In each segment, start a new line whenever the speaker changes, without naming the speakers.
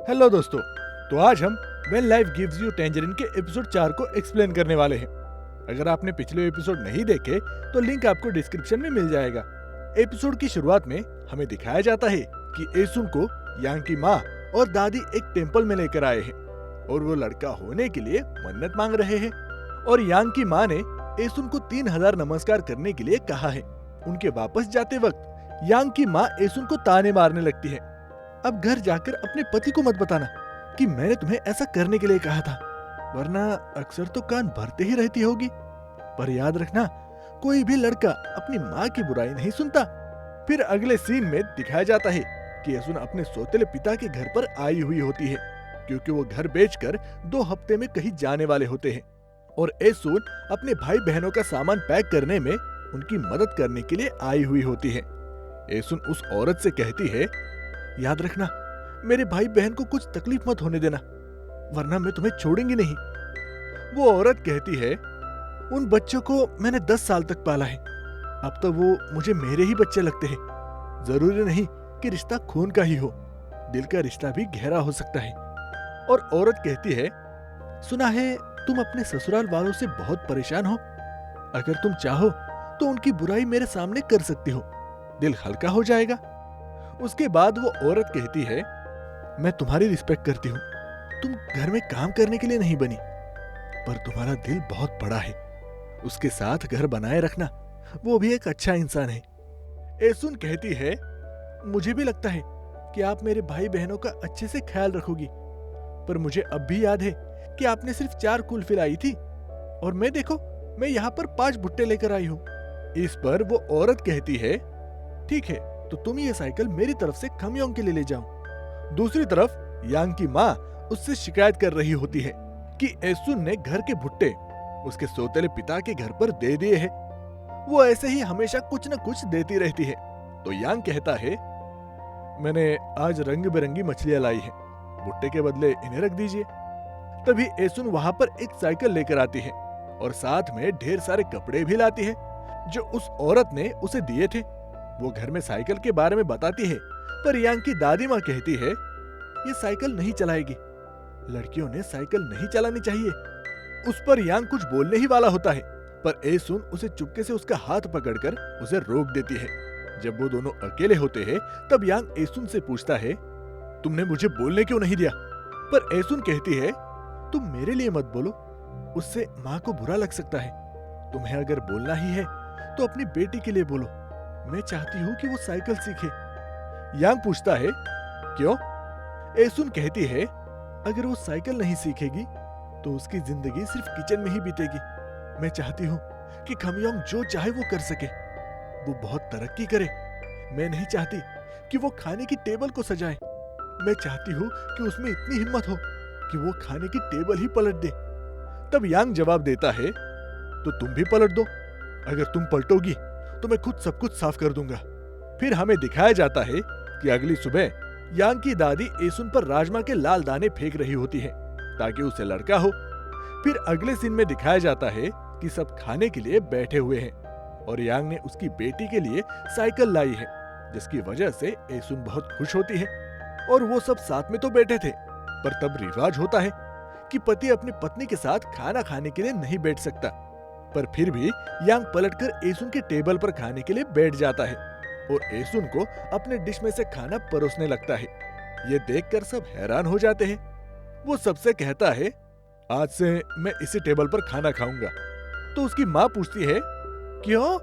Hello दोस्तों। तो आज हम when life gives you tangerine के एपिसोड 4 को एक्सप्लेन करने वाले हैं। अगर आपने पिछले एपिसोड नहीं देखे तो लिंक आपको डिस्क्रिप्शन में मिल जाएगा। एपिसोड की शुरुआत में हमें दिखाया जाता है कि एसुन को यांग की माँ और दादी एक टेम्पल में लेकर आए हैं और वो लड़का होने के लिए मन्नत मांग रहे हैं। और यांग की माँ ने एसुन को 3000 नमस्कार करने के लिए कहा है। उनके वापस जाते वक्त यांग की माँ एसुन को ताने मारने लगती है। अब घर जाकर अपने पति को मत बताना कि मैंने तुम्हें ऐसा करने के लिए कहा था, वरना अक्सर तो कान भरते ही रहती होगी। पर याद रखना, कोई भी लड़का अपनी माँ की बुराई नहीं सुनता। फिर अगले सीन में दिखाया जाता है कि एसुन अपने सौतेले पिता के घर पर आई हुई होती है, क्योंकि वो घर बेचकर 2 हफ्ते में कहीं जाने वाले होते हैं। और एसुन अपने भाई बहनों का सामान पैक करने में उनकी मदद करने के लिए आई हुई होती है। एसुन उस औरत से कहती है, याद रखना, मेरे भाई बहन को कुछ तकलीफ मत होने देना, वरना मैं तुम्हें छोड़ूंगी नहीं। वो औरत कहती है, उन बच्चों को मैंने 10 साल तक पाला है, अब तो वो मुझे मेरे ही बच्चे लगते हैं। जरूरी नहीं कि रिश्ता खून का ही हो, दिल का रिश्ता भी गहरा हो सकता है। और औरत कहती है, सुना है तुम अपने ससुराल वालों से बहुत परेशान हो, अगर तुम चाहो तो उनकी बुराई मेरे सामने कर सकती हो, दिल हल्का हो जाएगा। उसके बाद वो औरत कहती है, मैं तुम्हारी रिस्पेक्ट करती हूँ, तुम घर में काम करने के लिए नहीं बनी, पर तुम्हारा दिल बहुत बड़ा है, उसके साथ घर बनाए रखना, वो भी एक अच्छा इंसान है। एसुन कहती है, मुझे भी लगता है कि आप मेरे भाई बहनों का अच्छे से ख्याल रखोगी, पर मुझे अब भी याद है कि आपने सिर्फ 4 कुल्फी लाई थी और मैं देखो, मैं यहाँ पर 5 भुट्टे लेकर आई हूँ। इस पर वो औरत कहती है, ठीक है, तो तुम ये साइकिल मेरी तरफ से खमयोंग के लिए ले जाओ। दूसरी तरफ यांग की माँ उससे शिकायत कर रही होती है कि एसुन ने घर के भुट्टे उसके सौतेले पिता के घर पर दे दिए हैं। वो ऐसे ही हमेशा कुछ न कुछ देती रहती है। तो यांग कहता है, मैंने आज रंग बिरंगी मछलियां लाई हैं, भुट्टे के बदले इन्हें रख दीजिए। तभी एसुन वहां पर एक साइकिल लेकर आती है और साथ में ढेर सारे कपड़े भी लाती है जो उस औरत ने उसे दिए थे। वो घर में साइकिल के बारे में बताती है, पर यांग की दादी माँ कहती है, ये साइकिल नहीं चलाएगी, लड़कियों ने साइकिल नहीं चलानी चाहिए। उस पर यांग कुछ बोलने ही वाला होता है, पर एसुन उसे चुपके से उसका हाथ पकड़कर उसे रोक देती है। जब वो दोनों अकेले होते हैं, तब यांग एसुन से पूछता है, तुमने मुझे बोलने क्यों नहीं दिया? पर एसुन कहती है, तुम मेरे लिए मत बोलो, उससे माँ को बुरा लग सकता है। तुम्हें अगर बोलना ही है तो अपनी बेटी के लिए बोलो, मैं चाहती हूँ कि वो साइकिल सीखे। यांग पूछता है, क्यों? एसुन कहती है, अगर वो साइकिल नहीं सीखेगी तो उसकी जिंदगी सिर्फ किचन में ही बीतेगी। मैं चाहती हूँ कि खमयोंग जो चाहे वो कर सके, वो बहुत तरक्की करे। मैं नहीं चाहती कि वो खाने की टेबल को सजाए। मैं चाहती हूँ कि उसमें इतनी हिम्मत हो कि वो खाने की टेबल ही पलट दे। तब यांग जवाब देता है, तो तुम भी पलट दो, अगर तुम पलटोगी तो मैं खुद सब कुछ साफ कर दूंगा। फिर हमें दिखाया जाता है कि अगली सुबह यांग की दादी एसुन पर राजमा के लाल दाने फेंक रही होती है ताकि उसे लड़का हो। फिर अगले सीन में दिखाया जाता है कि सब खाने के लिए बैठे हुए हैं और यांग ने उसकी बेटी के लिए साइकिल लाई है, जिसकी वजह से एसुन बहुत खुश होती है। और वो सब साथ में तो बैठे थे, पर तब रिवाज होता है कि पति अपनी पत्नी के साथ खाना खाने के लिए नहीं बैठ सकता। पर फिर भी यांग पलटकर एसुन के टेबल पर खाने के लिए बैठ जाता है और एसुन को अपने डिश में से खाना परोसने लगता है। ये देखकर सब हैरान हो जाते हैं। वो सबसे कहता है, आज से मैं इसी टेबल पर खाना खाऊंगा। तो उसकी माँ पूछती है, क्यों?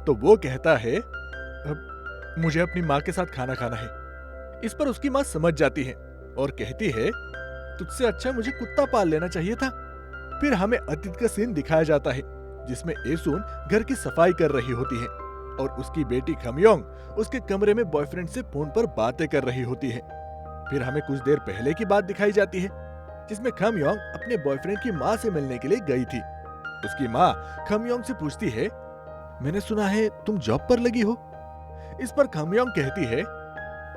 तो वो कहता है, अब मुझे अपनी माँ के साथ खाना खाना है। इस पर उसकी माँ समझ जाती है और कहती है, तुझसे अच्छा मुझे कुत्ता पाल लेना चाहिए था। फिर हमें अतीत का सीन दिखाया जाता है जिसमें एसुन घर की सफाई कर रही होती है और उसकी बेटी खमयोंग उसके कमरे में बॉयफ्रेंड से फोन पर बातें कर रही होती है। फिर हमें कुछ देर पहले की बात दिखाई जाती है जिसमें खमयोंग अपने बॉयफ्रेंड की माँ से मिलने के लिए गई थी। उसकी माँ खमयोंग से पूछती है, मैंने सुना है तुम जॉब पर लगी हो। इस पर खमयोंग कहती है,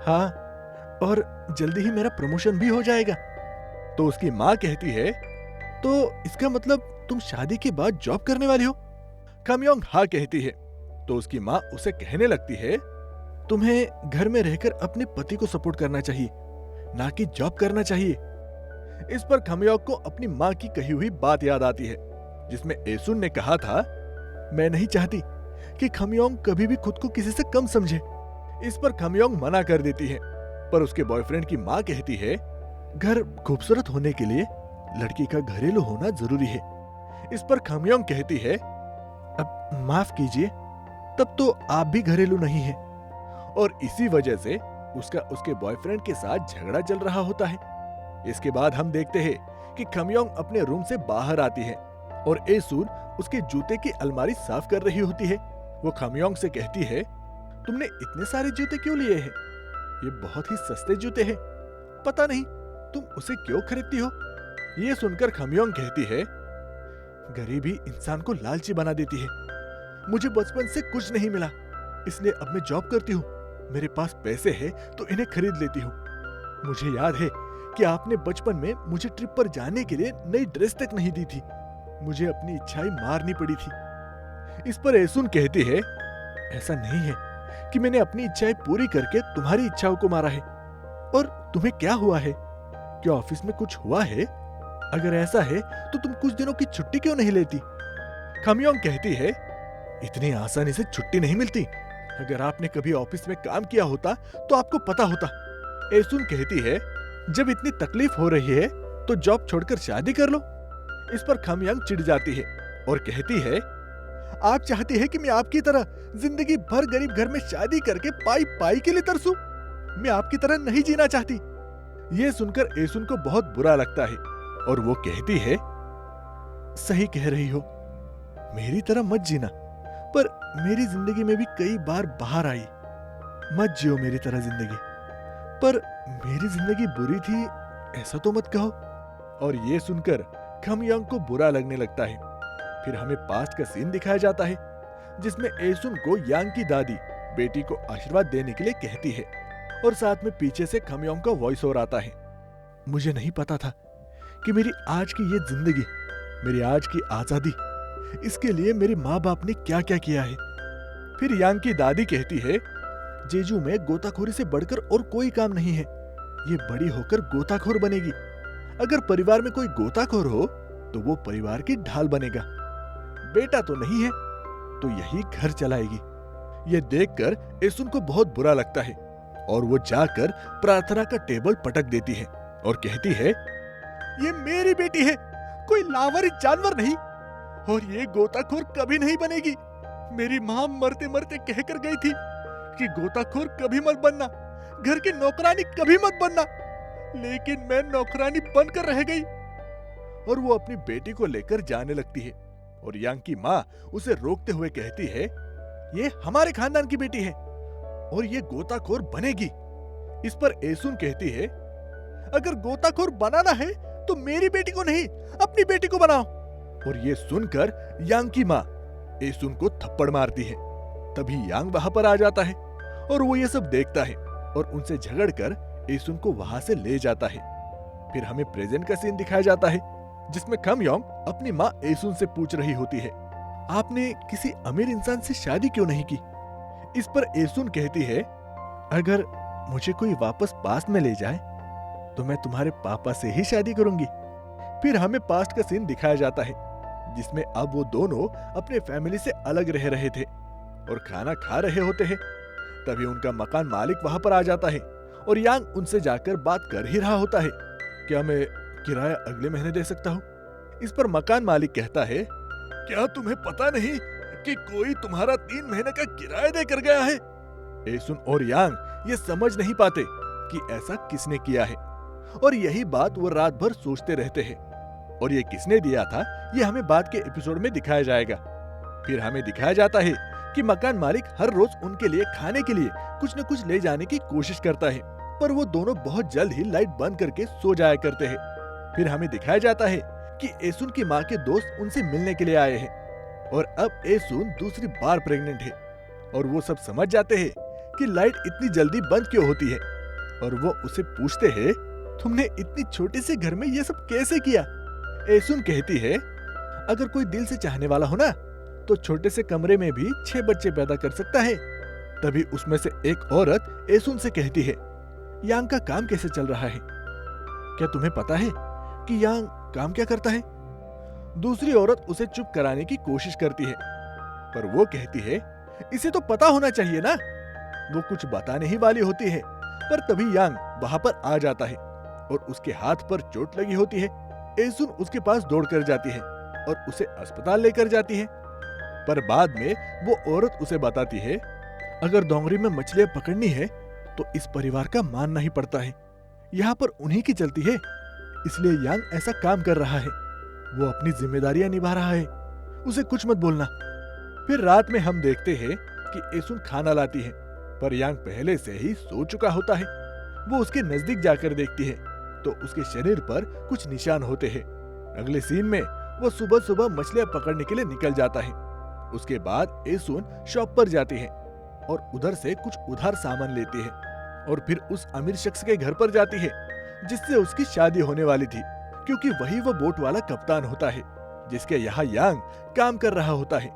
हाँ, और जल्दी ही मेरा प्रमोशन भी हो जाएगा। तो उसकी माँ कहती है, तो इसका मतलब तुम शादी के बाद जॉब करने वाली हो? खमयोंग हाँ कहती है। तो उसकी माँ उसे कहने लगती है, तुम्हें घर में रहकर अपने पति को सपोर्ट करना चाहिए, ना कि जॉब करना चाहिए। इस पर खमयोंग को अपनी माँ की कही हुई बात याद आती है, जिसमें एसुन ने कहा था, मैं नहीं चाहती कि खमयोंग कभी भी खुद को किसी से कम समझे। इस पर खमयोंग मना कर देती है, पर उसके बॉयफ्रेंड की माँ कहती है, घर खूबसूरत होने के लिए लड़की का घरेलू होना जरूरी है। इस पर खमयोंग कहती है, अब माफ कीजिए, तब तो आप भी घरेलू नहीं हैं। और इसी वजह से उसका उसके बॉयफ्रेंड के साथ झगड़ा चल रहा होता है। इसके बाद हम देखते हैं कि खमयोंग अपने रूम से बाहर आती है और एसुन उसके जूते की अलमारी साफ कर रही होती है। वो खमयोंग से कहती है, तुमने इतने सारे जूते क्यों लिए हैं? ये बहुत ही सस्ते जूते हैं, पता नहीं तुम उसे क्यों खरीदती हो। ये सुनकर खमयोंग कहती है, गरीबी इंसान को लालची बना देती है। मुझे बचपन से कुछ नहीं मिला, इसलिए अब मैं जॉब करती हूँ। मेरे पास पैसे हैं तो इन्हें खरीद लेती हूँ। मुझे याद है कि आपने बचपन में मुझे ट्रिप पर जाने के लिए नई ड्रेस तक नहीं दी थी। मुझे अपनी इच्छाएं मारनी पड़ी थी। इस पर एसुन कहती है, ऐसा नहीं है कि मैंने अपनी इच्छाएं पूरी करके तुम्हारी इच्छाओं को मारा है। और तुम्हें क्या हुआ है? क्या ऑफिस में कुछ हुआ है? अगर ऐसा है तो तुम कुछ दिनों की छुट्टी क्यों नहीं लेती? खमयोंग कहती है, इतनी आसानी से छुट्टी नहीं मिलती। अगर आपने कभी ऑफिस में काम किया होता तो आपको पता होता। एसुन कहती है, जब इतनी तकलीफ हो रही है तो जॉब छोड़कर शादी कर लो। इस पर खमयोंग चिढ़ जाती है और कहती है, आप चाहती है कि मैं आपकी तरह जिंदगी भर गरीब घर में शादी करके पाई पाई के लिए तरसूं? मैं आपकी तरह नहीं जीना चाहती। ये सुनकर एसुन को बहुत बुरा लगता है और वो कहती है, सही कह रही हो, मेरी तरह मत जीना, पर मेरी जिंदगी में भी कई बार बाहर आई। मत जियो मेरी तरह जिंदगी, पर मेरी जिंदगी बुरी थी ऐसा तो मत कहो। और ये सुनकर खमयोंग को बुरा लगने लगता है। फिर हमें पास्ट का सीन दिखाया जाता है, जिसमें एसुन को यांग की दादी बेटी को आशीर्वाद देने के लिए कहती है और साथ में पीछे से खमयोंग का वॉइस ओवर आता है, मुझे नहीं पता था कि मेरी आज की ये जिंदगी, मेरी आज की आजादी, इसके लिए मेरे माँ बाप ने क्या क्या किया है। फिर यांग की दादी कहती है, जेजू में गोताखोरी से बढ़कर और कोई काम नहीं है। ये बड़ी होकर गोताखोर बनेगी। अगर परिवार में कोई गोताखोर हो तो वो परिवार की ढाल बनेगा। बेटा तो नहीं है तो यही घर चलाएगी। ये देखकर एसुन को बहुत बुरा लगता है और वो जाकर प्रार्थना का टेबल पटक देती है और कहती है, ये मेरी बेटी है, कोई लावारिस जानवर नहीं, और ये गोताखोर कभी नहीं बनेगी। मेरी माँ मरते मरते कहकर गई थी कि गोताखोर कभी मत बनना, घर की नौकरानी कभी मत बनना, लेकिन मैं नौकरानी बनकर रह गई। और वो अपनी बेटी को लेकर जाने लगती है और यांग की माँ उसे रोकते हुए कहती है, ये हमारे खानदान की बेटी है और ये गोताखोर बनेगी। इस पर एसुन कहती है, अगर गोताखोर बनाना है तो मेरी बेटी को नहीं, अपनी बेटी को बनाओ। और ये सुनकर यांग की माँ एसुन को थप्पड़ मारती है। तभी यांग वहां पर आ जाता है और वो ये सब देखता है और उनसे झगड़कर एसुन को वहां से ले जाता है। फिर हमें प्रेजेंट का सीन दिखाया जाता है, जिसमें खमयोंग अपनी माँ एसुन से पूछ रही होती है, आपने किसी अमीर इंसान से शादी क्यों नहीं की? इस पर एसुन कहती है, अगर मुझे कोई वापस पास्ट में ले जाए तो मैं तुम्हारे पापा से ही शादी करूंगी। फिर हमें पास्ट का सीन दिखाया जाता है, जिसमें अब वो दोनों अपने फैमिली से अलग रह रहे थे और खाना खा रहे होते हैं। तभी उनका मकान मालिक वहां पर आ जाता है और यांग उनसे जाकर बात कर ही रहा होता है, क्या मैं किराया अगले महीने दे सकता हूँ? इस पर मकान मालिक कहता है, क्या तुम्हें पता नहीं कि कोई तुम्हारा 3 महीने का किराया देकर गया है? एसुन और यांग ये समझ नहीं पाते कि ऐसा किसने किया है और यही बात वो रात भर सोचते रहते हैं। और ये किसने दिया था ये हमें बाद के एपिसोड में दिखाया जाएगा। फिर हमें दिखाया जाता है कि मकान मालिक हर रोज उनके लिए खाने के लिए कुछ न कुछ ले जाने की कोशिश करता है, पर वो दोनों बहुत जल्द ही लाइट बंद करके सो जाया करते हैं। फिर हमें दिखाया जाता है कि एसुन की माँ के दोस्त उनसे मिलने के लिए आए हैं और अब एसुन दूसरी बार प्रेग्नेंट है और वो सब समझ जाते हैं कि लाइट इतनी जल्दी बंद क्यों होती है और वो उसे पूछते हैं, तुमने इतनी छोटे से घर में ये सब कैसे किया? एसुन कहती है, अगर कोई दिल से चाहने वाला हो ना तो छोटे से कमरे में भी 6 बच्चे पैदा कर सकता है। तभी उसमें से एक औरत एसुन से कहती है, यांग का काम कैसे चल रहा है? क्या तुम्हें पता है कि यांग काम क्या करता है? दूसरी औरत उसे चुप कराने की कोशिश करती है, पर वो कहती है, इसे तो पता होना चाहिए ना। वो कुछ बताने ही वाली होती है, पर तभी यांग वहां पर आ जाता है और उसके हाथ पर चोट लगी होती है। एसुन उसके पास दौड़कर जाती है और उसे अस्पताल लेकर जाती है, पर बाद में वो औरत उसे बताती है, अगर डोंगरी में मछलियां पकड़नी है तो इस परिवार का मानना ही पड़ता है। यहाँ पर उन्हीं की चलती है, इसलिए यांग ऐसा काम कर रहा है। वो अपनी जिम्मेदारियां निभा रहा है, उसे कुछ मत बोलना। फिर रात में हम देखते हैं कि एसुन खाना लाती है, पर यांग पहले से ही सो चुका होता है। वो उसके नजदीक जाकर देखती है तो उसके शरीर पर कुछ निशान होते हैं। अगले सीन में वो सुबह सुबह मछलियां पकड़ने के लिए निकल जाता है। उसके बाद एसुन शॉप पर जाती है और उधर से कुछ उधार सामान लेती है और फिर उस अमीर शख्स के घर पर जाती है जिससे उसकी शादी होने वाली थी, क्योंकि वही वो बोट वाला कप्तान होता है जिसके यहाँ यांग काम कर रहा होता है।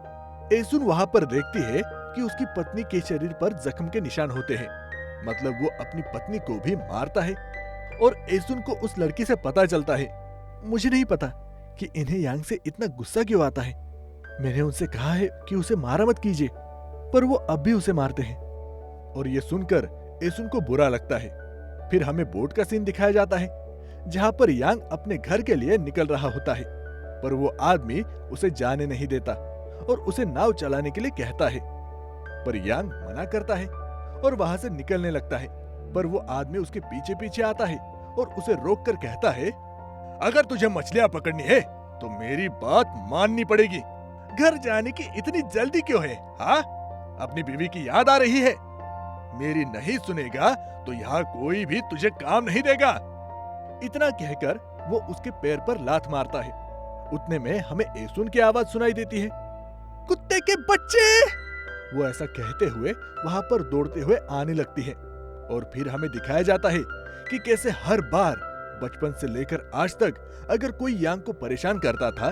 एसुन वहां पर देखती है कि उसकी पत्नी के शरीर पर जख्म के निशान होते हैं, मतलब वो अपनी पत्नी को भी मारता है। और एसुन को उस लड़की से पता चलता है। मुझे नहीं पता कि इन्हें यांग से इतना गुस्सा क्यों आता है। मैंने उनसे कहा है कि उसे मारा मत कीजिए, पर वो अब भी उसे मारते हैं। और ये सुनकर एसुन को बुरा लगता है। फिर हमें बोट का सीन दिखाया जाता है जहां पर यांग अपने घर के लिए निकल रहा होता है, पर वो आदमी उसे जाने नहीं देता और उसे नाव चलाने के लिए कहता है, पर यांग मना करता है और वहां से निकलने लगता है। पर वो आदमी उसके पीछे पीछे आता है और उसे रोक कर कहता है, अगर तुझे मछलियां पकड़नी है तो मेरी बात माननी पड़ेगी। घर जाने की इतनी जल्दी क्यों है? हाँ, अपनी बीवी की याद आ रही है? मेरी नहीं सुनेगा तो यहाँ कोई भी तुझे काम नहीं देगा। इतना कहकर वो उसके पैर पर लात मारता है। उतने में हमें एसुन की आवाज सुनाई देती है, कुत्ते के बच्चे। वो ऐसा कहते हुए वहां पर दौड़ते हुए आने लगती है और फिर हमें दिखाया जाता है कि कैसे हर बार बचपन से लेकर आज तक अगर कोई यांग को परेशान करता था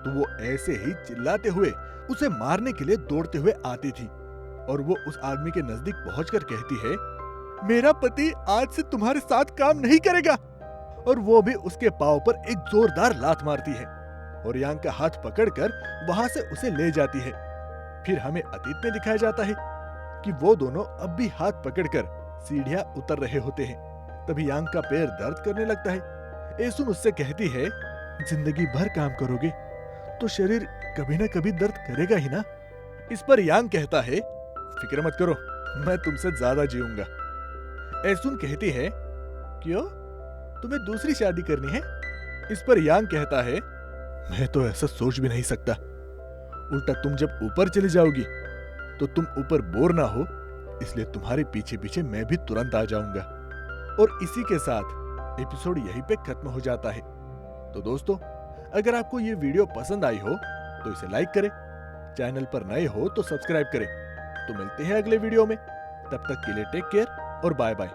तो वो ऐसे ही चिल्लाते हुए उसे मारने के लिए दौड़ते हुए आती थी। और वो उस आदमी के नजदीक पहुंचकर कहती है, मेरा पति आज से तुम्हारे साथ काम नहीं करेगा। और वो भी उसके पांव पर एक जोरदार लात मारती है और यांग का हाथ पकड़कर वहां से उसे ले जाती है। फिर हमें अतीत में दिखाया जाता है कि वो दोनों अब भी हाथ पकड़कर सीढ़ियां उतर रहे होते हैं। तभी यांग का पैर दर्द करने लगता है। एसुन उससे कहती है, जिंदगी भर काम करोगे तो शरीर कभी ना कभी दर्द करेगा ही ना। इस पर यांग कहता है, फिक्र मत करो, मैं तुमसे ज्यादा जीऊंगा। एसुन कहती है, क्यों, तुम्हें दूसरी शादी करनी है? इस पर यांग कहता है, मैं तो ऐसा सोच भी नहीं सकता। उल्टा तुम जब ऊपर चली जाओगी तो तुम ऊपर बोर ना हो, इसलिए तुम्हारे पीछे पीछे मैं भी तुरंत आ जाऊंगा। और इसी के साथ एपिसोड यहीं पे खत्म हो जाता है। तो दोस्तों, अगर आपको ये वीडियो पसंद आई हो तो इसे लाइक करें, चैनल पर नए हो तो सब्सक्राइब करें। तो मिलते हैं अगले वीडियो में, तब तक के लिए टेक केयर और बाय बाय।